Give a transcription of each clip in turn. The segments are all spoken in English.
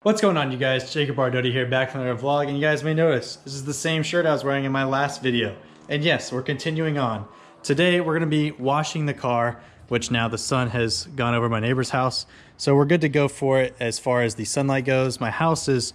What's going on, you guys? Jacobrdoty here, back from another vlog, and you guys may notice this is the same shirt I was wearing in my last video. And yes, we're continuing on. Today we're going to be washing the car, which now the sun has gone over my neighbor's house, so we're good to go for it as far as the sunlight goes. My house is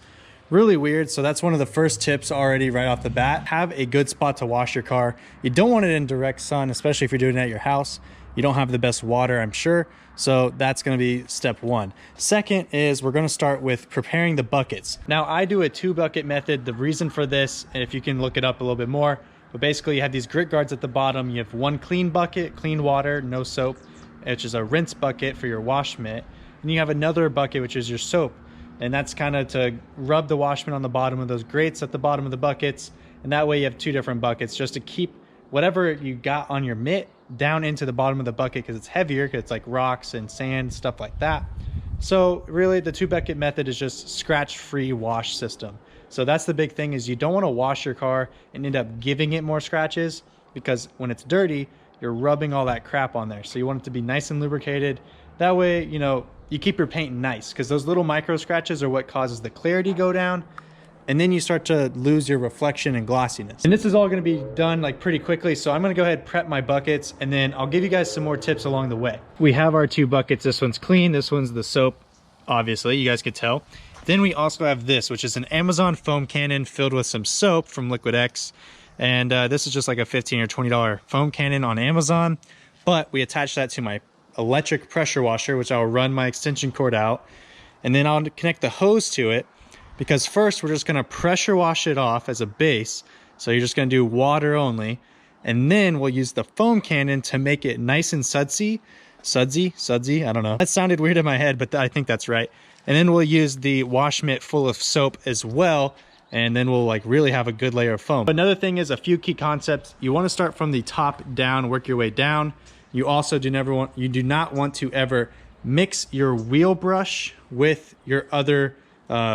really weird, so that's one of the first tips already right off the bat. Have a good spot to wash your car. You don't want it in direct sun, especially if you're doing it at your house. You don't have the best water, I'm sure. So that's going to be step one. Second is we're going to start with preparing the buckets. Now I do a 2-bucket method. The reason for this, and if you can look it up a little bit more, but basically you have these grit guards at the bottom. You have one clean bucket, clean water, no soap, which is a rinse bucket for your wash mitt. And you have another bucket, which is your soap. And that's kind of to rub the wash mitt on the bottom of those grates at the bottom of the buckets. And that way you have 2 different buckets just to keep whatever you got on your mitt down into the bottom of the bucket, because it's heavier, because it's like rocks and sand, stuff like that. So really the 2-bucket method is just scratch-free wash system. So that's the big thing, is you don't want to wash your car and end up giving it more scratches, because when it's dirty, you're rubbing all that crap on there. So you want it to be nice and lubricated. That way, you know, you keep your paint nice, because those little micro scratches are what causes the clarity go down, and then you start to lose your reflection and glossiness. And this is all going to be done like pretty quickly, so I'm going to go ahead and prep my buckets, and then I'll give you guys some more tips along the way. We have our 2 buckets. This one's clean, this one's the soap, obviously, you guys could tell. Then we also have this, which is an Amazon foam cannon filled with some soap from liquidx. And this is just like a $15 or $20 foam cannon on Amazon, but we attach that to my electric pressure washer, which I'll run my extension cord out, and then I'll connect the hose to it, because first we're just going to pressure wash it off as a base. So you're just going to do water only, and then we'll use the foam cannon to make it nice and sudsy, I don't know, that sounded weird in my head, but I think that's right. And then we'll use the wash mitt full of soap as well, and then we'll like really have a good layer of foam. But another thing is a few key concepts. You want to start from the top down, work your way down. You also do not want to ever mix your wheel brush with your other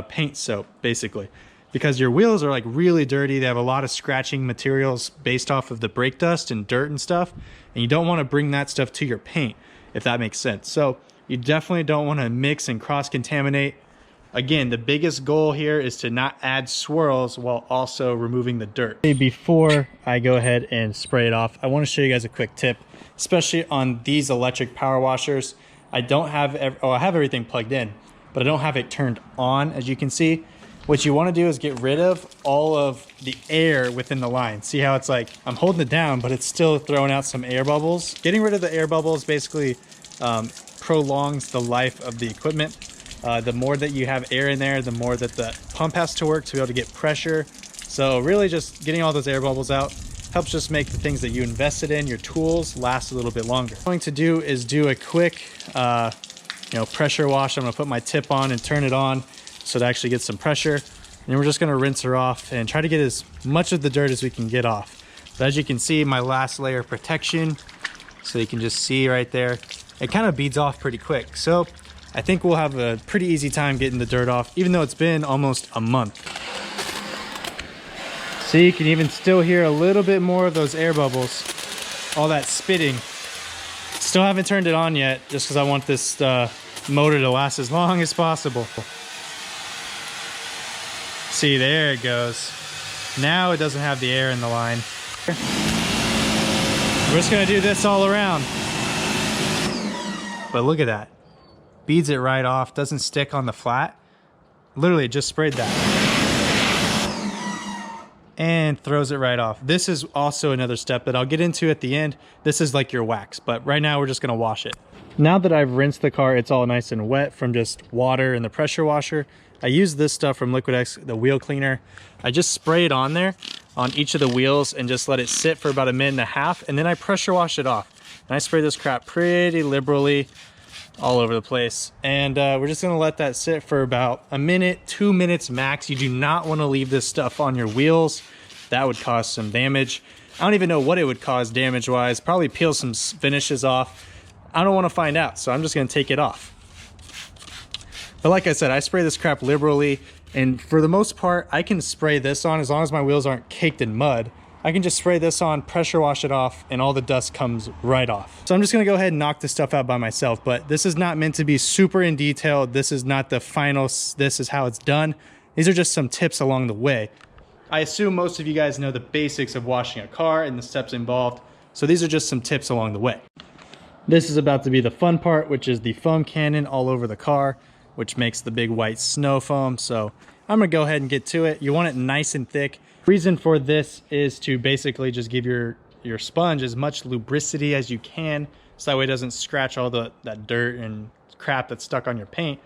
paint soap, basically, because your wheels are like really dirty. They have a lot of scratching materials based off of the brake dust and dirt and stuff, and you don't want to bring that stuff to your paint, if that makes sense. So you definitely don't want to mix and cross-contaminate. Again, the biggest goal here is to not add swirls while also removing the dirt. Before I go ahead and spray it off, I want to show you guys a quick tip, especially on these electric power washers. I have everything plugged in, but I don't have it turned on, as you can see. What you want to do is get rid of all of the air within the line. See how it's like, I'm holding it down, but it's still throwing out some air bubbles. Getting rid of the air bubbles basically prolongs the life of the equipment. The more that you have air in there, the more that the pump has to work to be able to get pressure. So really just getting all those air bubbles out helps just make the things that you invested in, your tools, last a little bit longer. What I'm going to do is do a quick pressure wash. I'm going to put my tip on and turn it on so to actually get some pressure. And then we're just going to rinse her off and try to get as much of the dirt as we can get off. But as you can see, my last layer of protection, so you can just see right there, it kind of beads off pretty quick. So I think we'll have a pretty easy time getting the dirt off, even though it's been almost a month. See, you can even still hear a little bit more of those air bubbles, all that spitting. Still haven't turned it on yet, just because I want this motor to last as long as possible. See, there it goes. Now it doesn't have the air in the line. We're just gonna do this all around. But look at that. Beads it right off, doesn't stick on the flat. Literally just sprayed that. And throws it right off. This is also another step that I'll get into at the end. This is like your wax, but right now we're just gonna wash it. Now that I've rinsed the car, it's all nice and wet from just water and the pressure washer. I use this stuff from liquidx, the wheel cleaner. I just spray it on there, on each of the wheels, and just let it sit for about 1.5 minutes, and then I pressure wash it off. And I spray this crap pretty liberally all over the place. And we're just gonna let that sit for about 1 minute, 2 minutes max. You do not wanna leave this stuff on your wheels. That would cause some damage. I don't even know what it would cause damage-wise. Probably peel some finishes off. I don't wanna find out, so I'm just gonna take it off. But like I said, I spray this crap liberally, and for the most part, I can spray this on as long as my wheels aren't caked in mud. I can just spray this on, pressure wash it off, and all the dust comes right off. So I'm just gonna go ahead and knock this stuff out by myself, but this is not meant to be super in detail. This is not the final, this is how it's done. These are just some tips along the way. I assume most of you guys know the basics of washing a car and the steps involved. So these are just some tips along the way. This is about to be the fun part, which is the foam cannon all over the car, which makes the big white snow foam. So I'm gonna go ahead and get to it. You want it nice and thick. Reason for this is to basically just give your sponge as much lubricity as you can, so that way it doesn't scratch all that dirt and crap that's stuck on your paint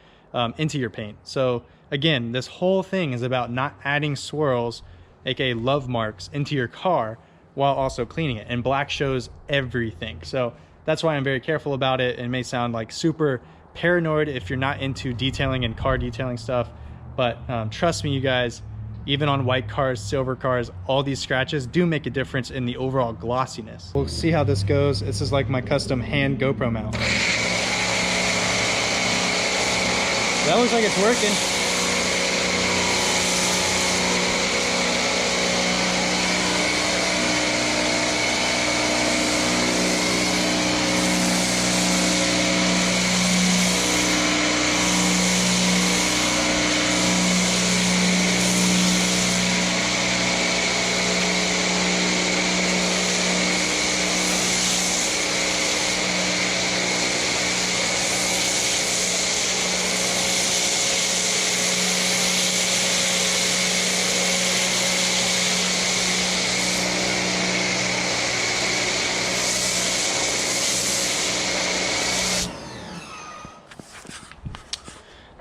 into your paint. So again, this whole thing is about not adding swirls, aka love marks, into your car while also cleaning it, and black shows everything. So that's why I'm very careful about it. It may sound like super paranoid if you're not into detailing and car detailing stuff, but trust me, you guys, even on white cars, silver cars, all these scratches do make a difference in the overall glossiness. We'll see how this goes. This is like my custom hand GoPro Mouse. That looks like it's working.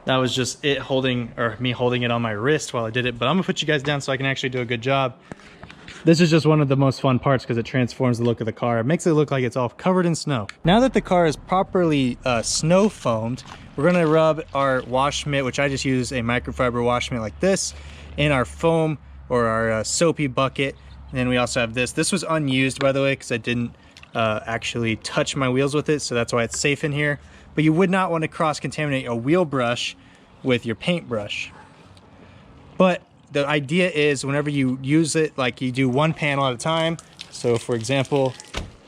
That was just it holding, or me holding it on my wrist while I did it, but I'm gonna put you guys down so I can actually do a good job. This is just one of the most fun parts because it transforms the look of the car. It makes it look like it's all covered in snow. Now that the car is properly snow foamed, we're gonna rub our wash mitt, which I just use a microfiber wash mitt like this, in our foam or our soapy bucket. And then we also have this. This was unused, by the way, because I didn't actually touch my wheels with it, so that's why it's safe in here. But you would not want to cross-contaminate a wheel brush with your paintbrush. But the idea is whenever you use it, like you do one panel at a time. So for example,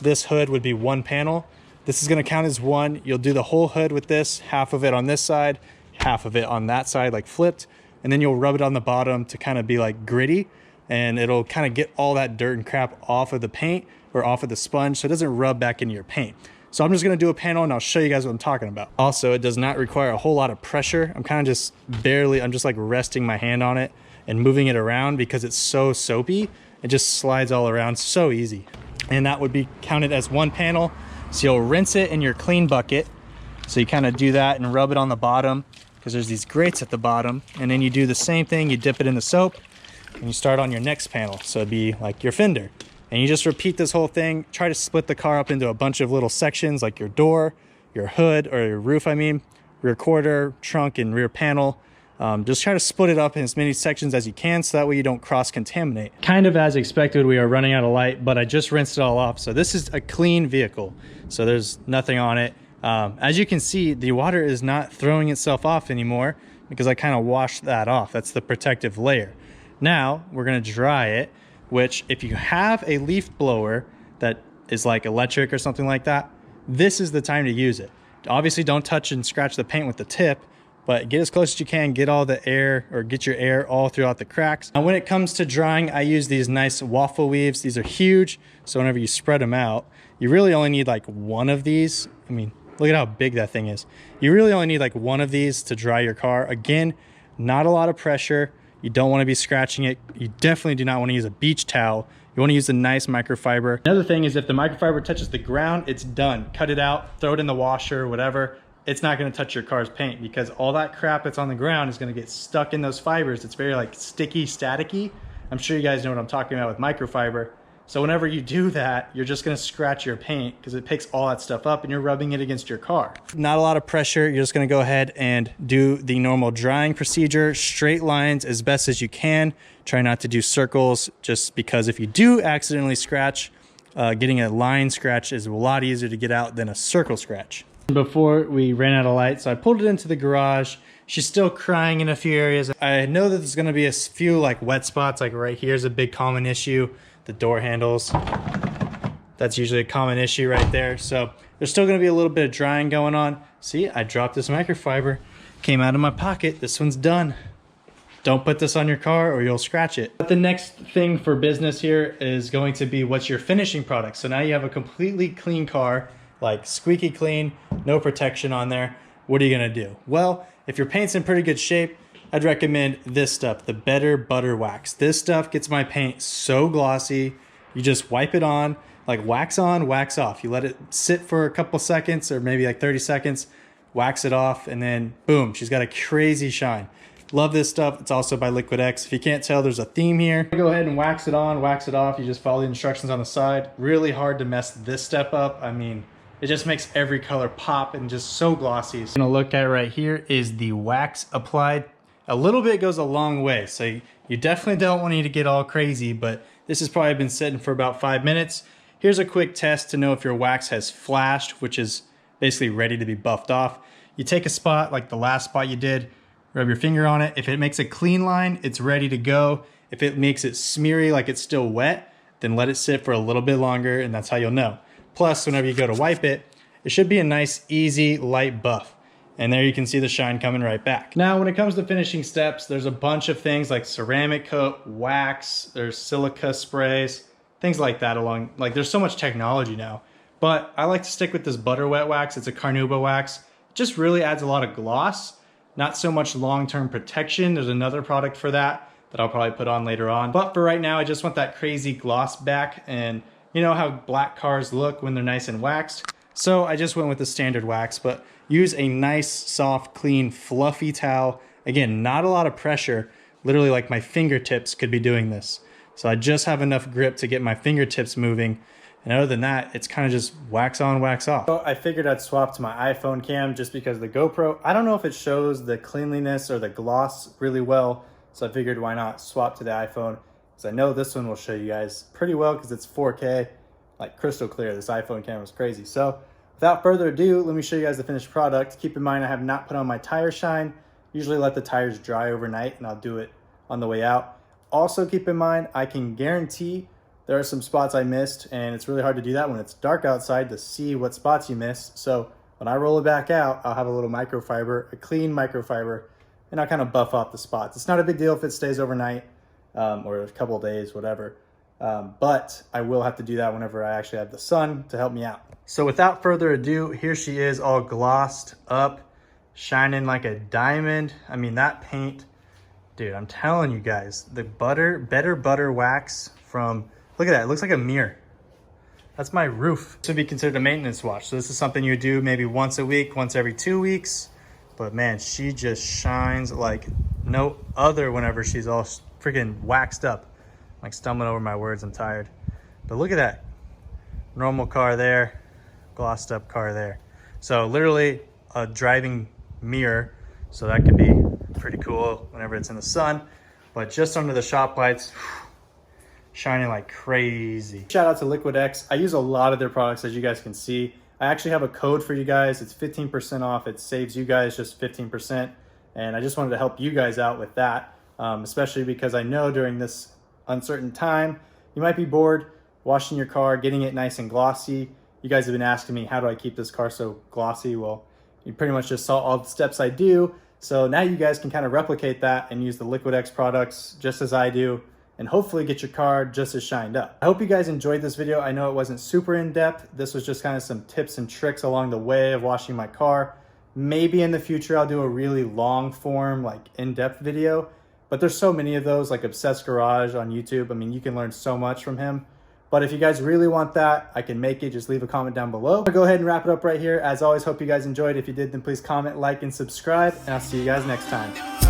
this hood would be one panel. This is going to count as one. You'll do the whole hood with this, half of it on this side, half of it on that side, like flipped. And then you'll rub it on the bottom to kind of be like gritty, and it'll kind of get all that dirt and crap off of the paint or off of the sponge, so it doesn't rub back into your paint. So I'm just gonna do a panel and I'll show you guys what I'm talking about. Also, it does not require a whole lot of pressure. I'm kind of just I'm just like resting my hand on it and moving it around because it's so soapy. It just slides all around so easy. And that would be counted as one panel. So you'll rinse it in your clean bucket. So you kind of do that and rub it on the bottom because there's these grates at the bottom. And then you do the same thing, you dip it in the soap and you start on your next panel. So it'd be like your fender. And you just repeat this whole thing. Try to split the car up into a bunch of little sections, like your door, your hood, or your roof, rear quarter, trunk, and rear panel. Just try to split it up in as many sections as you can, so that way you don't cross-contaminate. Kind of as expected, we are running out of light, but I just rinsed it all off. So this is a clean vehicle. So there's nothing on it. As you can see, the water is not throwing itself off anymore because I kind of washed that off. That's the protective layer. Now we're gonna dry it, which if you have a leaf blower that is like electric or something like that, this is the time to use it. Obviously don't touch and scratch the paint with the tip, but get as close as you can, get all the air, or get your air all throughout the cracks. Now when it comes to drying, I use these nice waffle weaves. These are huge, so whenever you spread them out, you really only need like one of these. I mean, look at how big that thing is. You really only need like one of these to dry your car. Again, not a lot of pressure. You don't want to be scratching it. You definitely do not want to use a beach towel. You want to use a nice microfiber. Another thing is if the microfiber touches the ground, it's done. Cut it out, throw it in the washer, whatever. It's not going to touch your car's paint because all that crap that's on the ground is going to get stuck in those fibers. It's very like sticky, staticky. I'm sure you guys know what I'm talking about with microfiber. So whenever you do that, you're just gonna scratch your paint because it picks all that stuff up and you're rubbing it against your car. Not a lot of pressure. You're just gonna go ahead and do the normal drying procedure, straight lines as best as you can. Try not to do circles just because if you do accidentally scratch, getting a line scratch is a lot easier to get out than a circle scratch. Before we ran out of light, so I pulled it into the garage. She's still crying in a few areas. I know that there's gonna be a few like wet spots, like right here is a big common issue. the door handles. That's usually a common issue right there. So there's still gonna be a little bit of drying going on. See, I dropped this microfiber, came out of my pocket. This one's done. Don't put this on your car or you'll scratch it. But the next thing for business here is going to be what's your finishing product. So now you have a completely clean car, like squeaky clean, no protection on there. What are you gonna do? Well, if your paint's in pretty good shape, I'd recommend this stuff, the Better Butter Wax. This stuff gets my paint so glossy. You just wipe it on, like wax on, wax off. You let it sit for a couple seconds or maybe like 30 seconds, wax it off, and then boom, she's got a crazy shine. Love this stuff. It's also by liquidx. If you can't tell, there's a theme here. Go ahead and wax it on, wax it off. You just follow the instructions on the side. Really hard to mess this step up. I mean, it just makes every color pop and just so glossy. So I'm gonna look at right here is the wax applied. A little bit goes a long way. So you definitely don't want you to get all crazy, but this has probably been sitting for about 5 minutes. Here's a quick test to know if your wax has flashed, which is basically ready to be buffed off. You take a spot like the last spot you did, rub your finger on it. If it makes a clean line, it's ready to go. If it makes it smeary like it's still wet, then let it sit for a little bit longer and that's how you'll know. Plus, whenever you go to wipe it, it should be a nice, easy, light buff. And there you can see the shine coming right back. Now, when it comes to finishing steps, there's a bunch of things like ceramic coat, wax, there's silica sprays, things like that along, like there's so much technology now. But I like to stick with this butter wet wax. It's a carnauba wax. It just really adds a lot of gloss. Not so much long-term protection. There's another product for that I'll probably put on later on. But for right now, I just want that crazy gloss back. And you know how black cars look when they're nice and waxed? So I just went with the standard wax, but use a nice, soft, clean, fluffy towel. Again, not a lot of pressure. Literally like my fingertips could be doing this. So I just have enough grip to get my fingertips moving. And other than that, it's kind of just wax on, wax off. So I figured I'd swap to my iPhone cam just because the GoPro, I don't know if it shows the cleanliness or the gloss really well. So I figured why not swap to the iPhone, because I know this one will show you guys pretty well because it's 4K, like crystal clear. This iPhone camera is crazy. So without further ado, let me show you guys the finished product. Keep in mind, I have not put on my tire shine. Usually let the tires dry overnight and I'll do it on the way out. Also keep in mind, I can guarantee there are some spots I missed, and it's really hard to do that when it's dark outside to see what spots you missed. So when I roll it back out, I'll have a little microfiber, a clean microfiber, and I'll kind of buff off the spots. It's not a big deal if it stays overnight or a couple of days, whatever. But I will have to do that whenever I actually have the sun to help me out. So without further ado, here she is all glossed up, shining like a diamond. I mean, that paint, dude, I'm telling you guys, the Better Butter Wax from, look at that, it looks like a mirror. That's my roof. This would be considered a maintenance wash. So this is something you do maybe once a week, once every 2 weeks. But man, she just shines like no other whenever she's all freaking waxed up. I'm like stumbling over my words, I'm tired. But look at that. Normal car there, glossed up car there. So literally a driving mirror. So that could be pretty cool whenever it's in the sun. But just under the shop lights, shining like crazy. Shout out to liquidx. I use a lot of their products, as you guys can see. I actually have a code for you guys. It's 15% off. It saves you guys just 15%. And I just wanted to help you guys out with that, especially because I know during this uncertain time, you might be bored washing your car, getting it nice and glossy. You guys have been asking me, how do I keep this car so glossy? Well, you pretty much just saw all the steps I do. So now you guys can kind of replicate that and use the liquidx products just as I do, and hopefully get your car just as shined up. I hope you guys enjoyed this video. I know it wasn't super in-depth. This was just kind of some tips and tricks along the way of washing my car. Maybe in the future I'll do a really long form, like in-depth video, but there's so many of those, like Obsessed Garage on YouTube. I mean, you can learn so much from him. But if you guys really want that, I can make it. Just leave a comment down below. I'll go ahead and wrap it up right here. As always, hope you guys enjoyed. If you did, then please comment, like, and subscribe, and I'll see you guys next time.